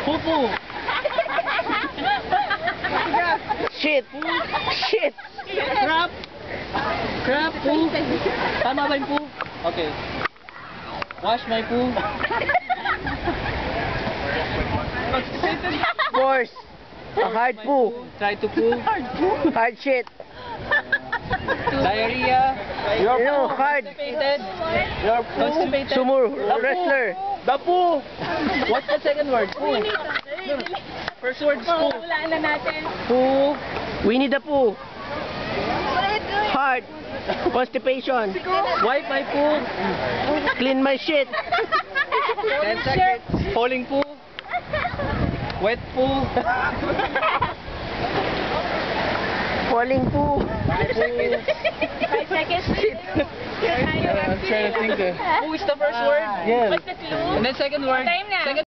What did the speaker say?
Poo-poo. Shit. Shit. Crap. Crap, poo. Tama ba yung poo? Okay. Wash my poo. Force. A hard poo. Try to poo. Hard shit. Diarrhea. You know, hard. Constipated. You're constipated. Sumo wrestler. The poo. What's the second word? Poo. First word is poo. Hulaan na natin. Poo. Winnie the Pooh. Hard. Constipation. Wipe my poo. Clean my shit. 10 seconds. Falling poo. Wet poo. Falling poo. 5 seconds. I'm trying to think. Poo is the first word. Yes. What's the clue? And then second word. Time na. Second